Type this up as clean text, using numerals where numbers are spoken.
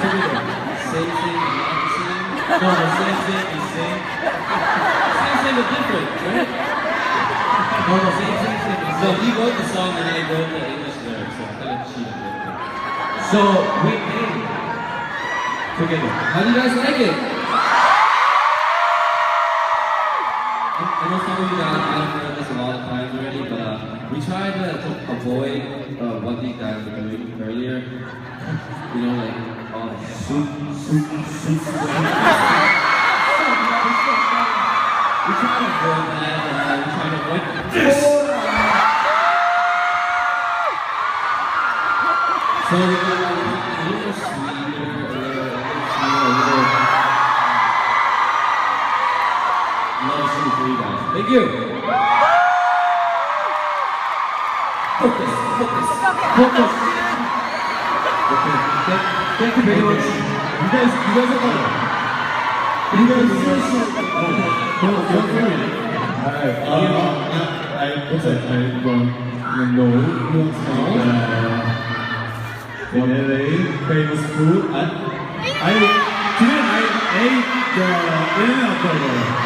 Same thing, not the same. No, the same thing is same. Same thing but different, right? No, the same thing is same. So he wrote the song and I wrote the English lyrics, so I kind of cheated a little bit. So we made together. How do you guys like it? I know some of you guys have heard this a lot of times already, but we tried to avoid what these guys were doing earlier. You know, like soup. We try to avoid that. We try to avoid this. So we got a little sweeter, a little love soup for you guys. Thank you. Focus. Okay. Thank you very much. You guys are fun. You guys are so Alright. What's that? I don't know. You want to know? In LA, famous food. Today I ate the In-N-Out burger.